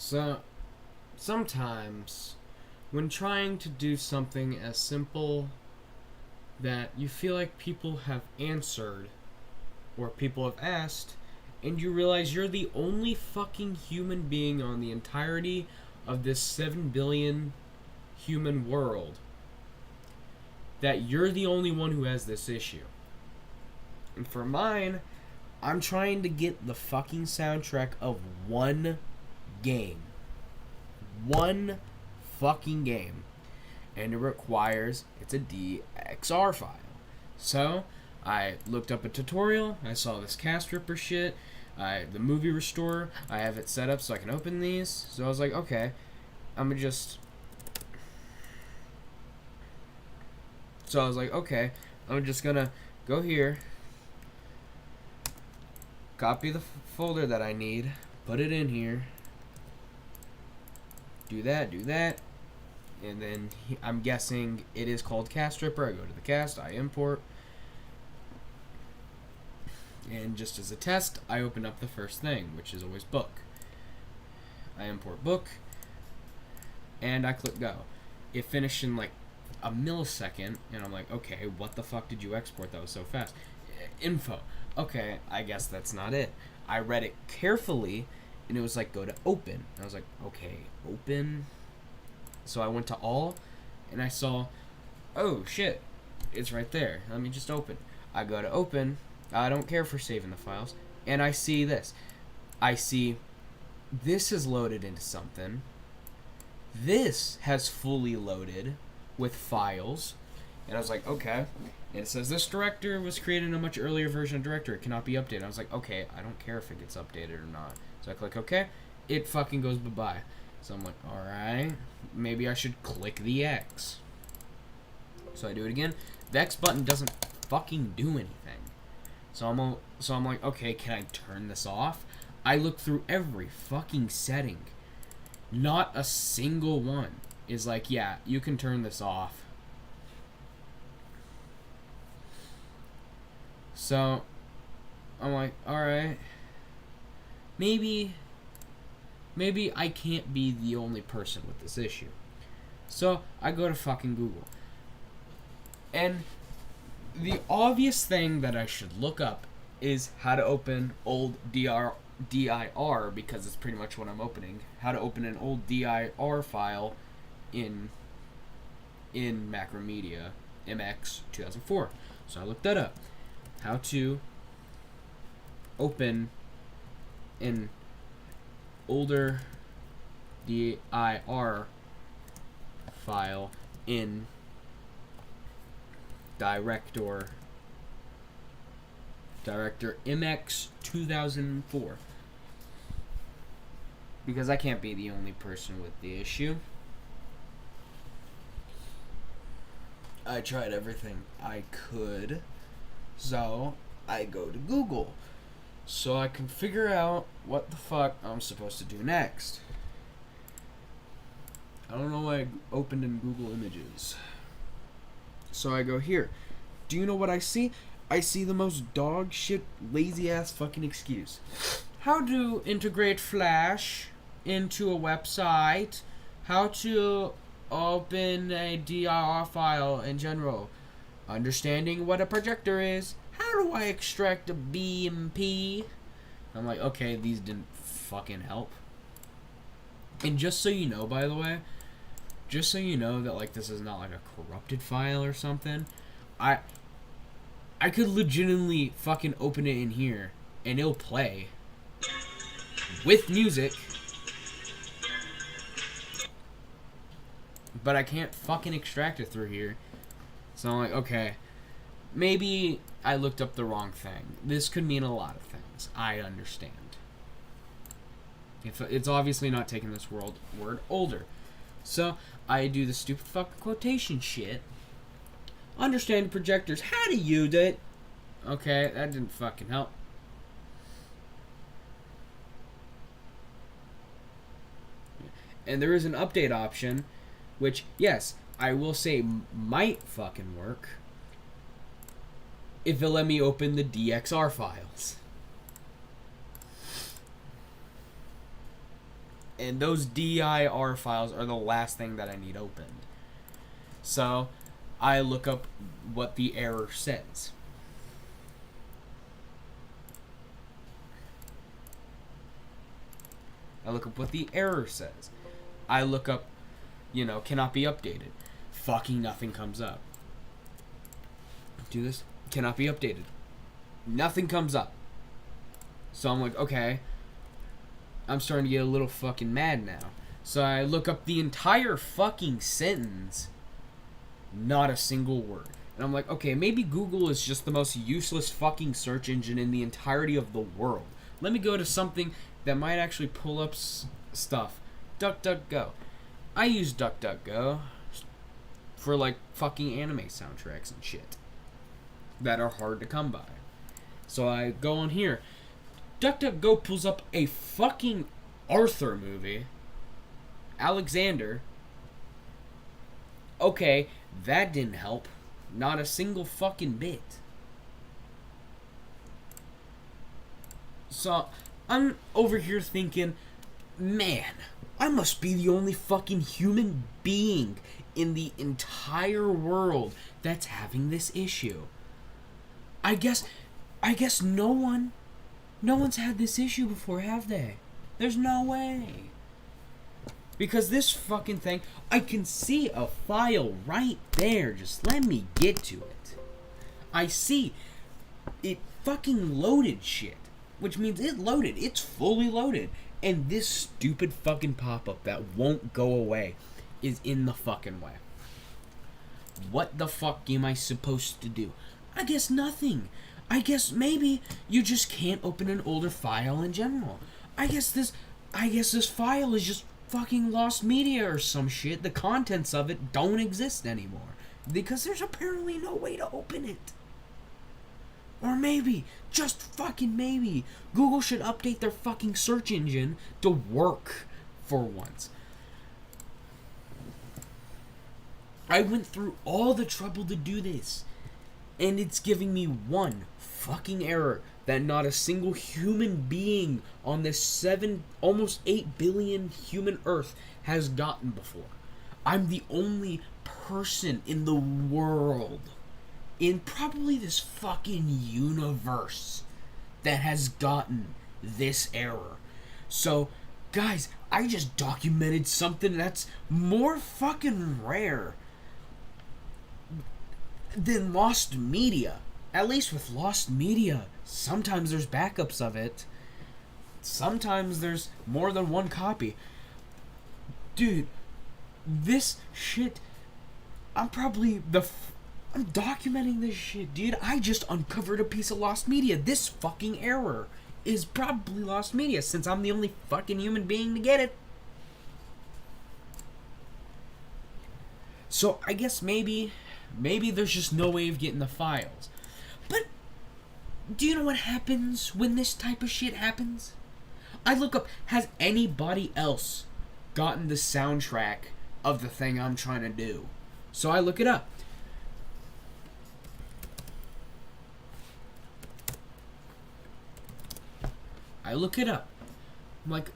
So, sometimes, when trying to do something as simple that you feel like people have answered or people have asked, and you realize you're the only fucking human being on the entirety of this 7 billion human world, that you're the only one who has this issue. And for mine, I'm trying to get the fucking soundtrack of one game. One fucking game. And it requires, it's a DXR file. So, I looked up a tutorial, I saw this cast ripper shit, the movie restorer, I have it set up so I can open these. So I was like, okay, I'm gonna just... So I was like, okay, I'm just gonna go here, copy the folder that I need, put it in here, do that, and then I'm guessing it is called cast ripper. I go to the cast, I import, and just as a test, I open up the first thing, which is always book. I import book, and I click go. It finished in like a millisecond, and I'm like, okay, what the fuck did you export that was so fast? Info. Okay, I guess that's not it. I read it carefully, and it was like, go to open. And I was like, okay, open. So I went to all, and I saw, oh shit, it's right there. Let me just open. I go to open. I don't care for saving the files. And I see this. I see this is loaded into something. This has fully loaded with files. And I was like, okay. And it says this director was created in a much earlier version of director. It cannot be updated. I was like, okay, I don't care if it gets updated or not. So I click okay. It fucking goes bye-bye. So I'm like, alright. Maybe I should click the X. So I do it again. The X button doesn't fucking do anything. So I'm like, okay, can I turn this off? I look through every fucking setting. Not a single one is like, yeah, you can turn this off. So I'm like, alright. Maybe I can't be the only person with this issue. So I go to fucking Google. And the obvious thing that I should look up is how to open old DIR, because it's pretty much what I'm opening. How to open an old DIR file in Macromedia MX 2004. So I looked that up. How to open an older DIR file in Director MX 2004. Because I can't be the only person with the issue. I tried everything I could. So I go to Google. So I can figure out what the fuck I'm supposed to do next. I don't know why I opened in Google Images. So I go here. Do you know what I see? I see the most dog shit, lazy ass fucking excuse. How to integrate Flash into a website. How to open a DIR file in general. Understanding what a projector is. How do I extract a BMP? I'm like, okay, these didn't fucking help. And just so you know, by the way, just so you know that like this is not like a corrupted file or something, I could legitimately fucking open it in here and it'll play with music, but I can't fucking extract it through here. So I'm like, okay, maybe I looked up the wrong thing. This could mean a lot of things. I understand. It's obviously not taking this word older. So I do the stupid fucking quotation shit. Understand projectors, how to use it. Okay, that didn't fucking help. And there is an update option, which, yes, I will say might fucking work if it let me open the DXR files. And those dir files are the last thing that I need opened. So I look up what the error says. I look up what the error says. I look up, cannot be updated. Fucking nothing comes up. Do this. Cannot be updated. Nothing comes up. So I'm like, okay. I'm starting to get a little fucking mad now. So I look up the entire fucking sentence. Not a single word. And I'm like, okay, maybe Google is just the most useless fucking search engine in the entirety of the world. Let me go to something that might actually pull up stuff. DuckDuckGo. I use DuckDuckGo for like fucking anime soundtracks and shit that are hard to come by. So I go on here. DuckDuckGo pulls up a fucking Arthur movie. Alexander. Okay, that didn't help. Not a single fucking bit. So I'm over here thinking, man, I must be the only fucking human being in the entire world that's having this issue. I guess no one's had this issue before, have they? There's no way. Because this fucking thing, I can see a file right there. Just let me get to it. I see it fucking loaded shit. Which means it loaded. It's fully loaded. And this stupid fucking pop-up that won't go away is in the fucking way. What the fuck am I supposed to do? I guess nothing. I guess maybe you just can't open an older file in general. I guess this file is just fucking lost media or some shit. The contents of it don't exist anymore. Because there's apparently no way to open it. Or maybe, just fucking maybe, Google should update their fucking search engine to work for once. I went through all the trouble to do this, and it's giving me one fucking error that not a single human being on this almost 8 billion human Earth has gotten before. I'm the only person in the world, in probably this fucking universe, that has gotten this error. So, guys, I just documented something that's more fucking rare than lost media. At least with lost media, sometimes there's backups of it. Sometimes there's more than one copy. Dude, this shit, I'm documenting this shit, dude. I just uncovered a piece of lost media. This fucking error is probably lost media since I'm the only fucking human being to get it. So I guess maybe there's just no way of getting the files. But do you know what happens when this type of shit happens? I look up, has anybody else gotten the soundtrack of the thing I'm trying to do? So I look it up. I'm like,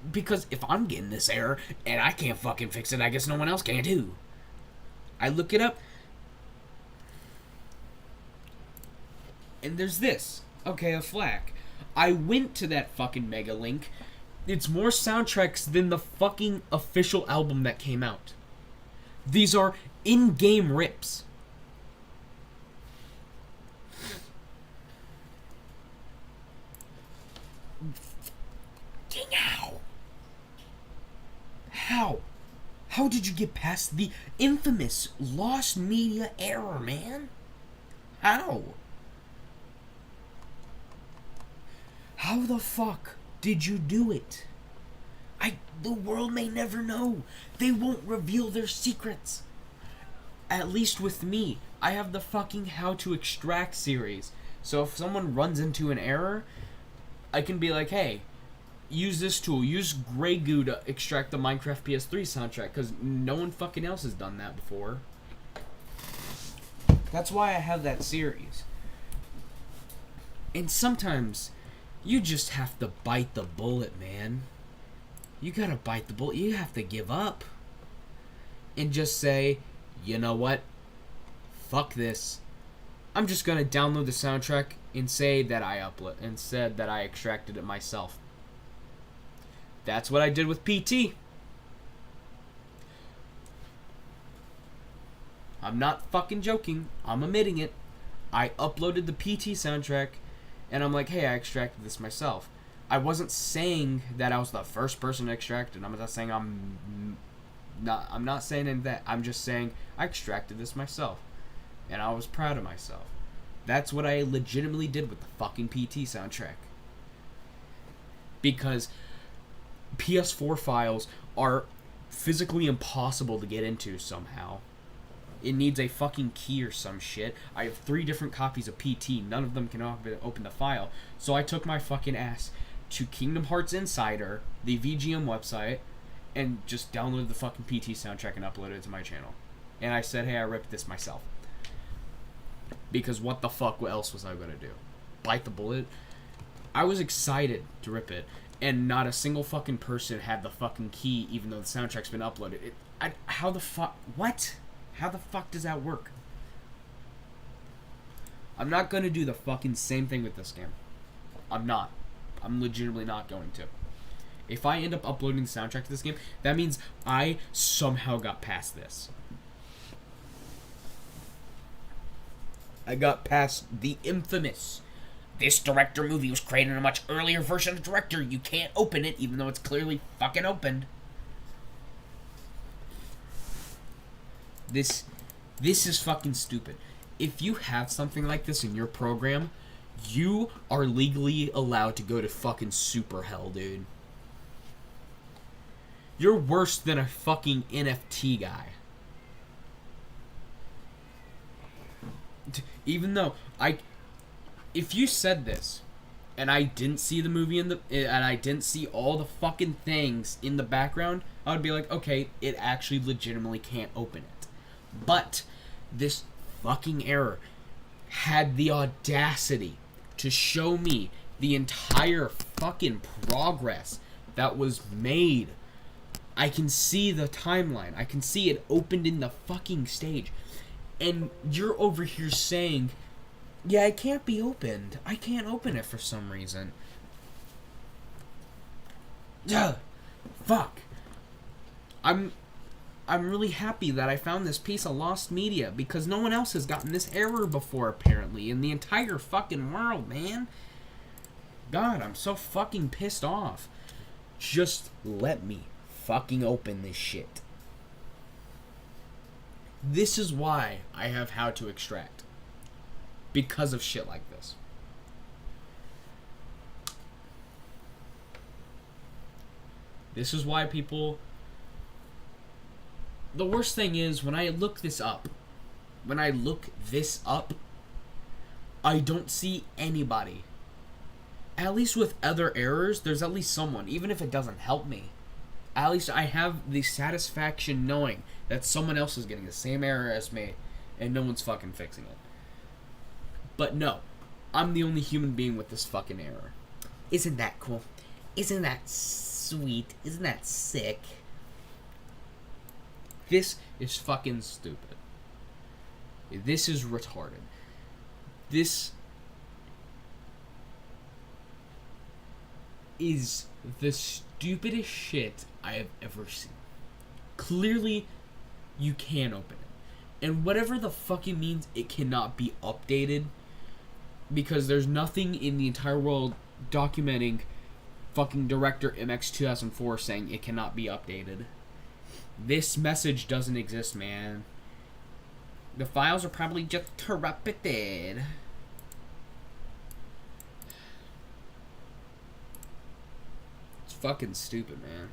because if I'm getting this error and I can't fucking fix it, I guess no one else can too. I look it up. And there's this. Okay, a FLAC. I went to that fucking mega link. It's more soundtracks than the fucking official album that came out. These are in-game rips. How did you get past the infamous lost media error, man? How? How the fuck did you do it? The world may never know. They won't reveal their secrets. At least with me, I have the fucking How to Extract series. So if someone runs into an error, I can be like, hey, use this tool. Use Grey Goo to extract the Minecraft PS3 soundtrack, because no one fucking else has done that before. That's why I have that series. And sometimes you just have to bite the bullet, man. You gotta bite the bullet. You have to give up. And just say, you know what? Fuck this. I'm just gonna download the soundtrack and say that I extracted it myself. That's what I did with PT. I'm not fucking joking. I'm admitting it. I uploaded the PT soundtrack, and I'm like, hey, I extracted this myself. I wasn't saying that I was the first person to extract it. I'm not saying I'm not saying any of that. I'm just saying I extracted this myself, and I was proud of myself. That's what I legitimately did with the fucking PT soundtrack. Because PS4 files are physically impossible to get into somehow. It needs a fucking key or some shit. I have 3 different copies of PT. None of them can open the file. So I took my fucking ass to Kingdom Hearts Insider, the VGM website, and just downloaded the fucking PT soundtrack and uploaded it to my channel. And I said, hey, I ripped this myself. Because what the fuck else was I going to do? Bite the bullet? I was excited to rip it, and not a single fucking person had the fucking key, even though the soundtrack's been uploaded. How the fuck? What? How the fuck does that work? I'm not going to do the fucking same thing with this game. I'm not. I'm legitimately not going to. If I end up uploading the soundtrack to this game, that means I somehow got past this. I got past the infamous, this director movie was created in a much earlier version of director. You can't open it, even though it's clearly fucking opened. This is fucking stupid. If you have something like this in your program, you are legally allowed to go to fucking super hell, dude. You're worse than a fucking NFT guy. Even though if you said this, and I didn't see the movie and I didn't see all the fucking things in the background, I would be like, okay, it actually legitimately can't open it. But this fucking error had the audacity to show me the entire fucking progress that was made. I can see the timeline. I can see it opened in the fucking stage. And you're over here saying, yeah, it can't be opened. I can't open it for some reason. Ugh. Fuck. I'm really happy that I found this piece of lost media, because no one else has gotten this error before, apparently, in the entire fucking world, man. God, I'm so fucking pissed off. Just let me fucking open this shit. This is why I have how to extract. Because of shit like this. This is why people... The worst thing is, when I look this up, I don't see anybody. At least with other errors, there's at least someone, even if it doesn't help me. At least I have the satisfaction knowing that someone else is getting the same error as me, and no one's fucking fixing it. But no, I'm the only human being with this fucking error. Isn't that cool? Isn't that sweet? Isn't that sick? This is fucking stupid. This is retarded. This is the stupidest shit I have ever seen. Clearly, you can open it. And whatever the fuck it means, it cannot be updated. Because there's nothing in the entire world documenting fucking Director MX 2004 saying it cannot be updated. This message doesn't exist, man. The files are probably just corrupted. It's fucking stupid, man.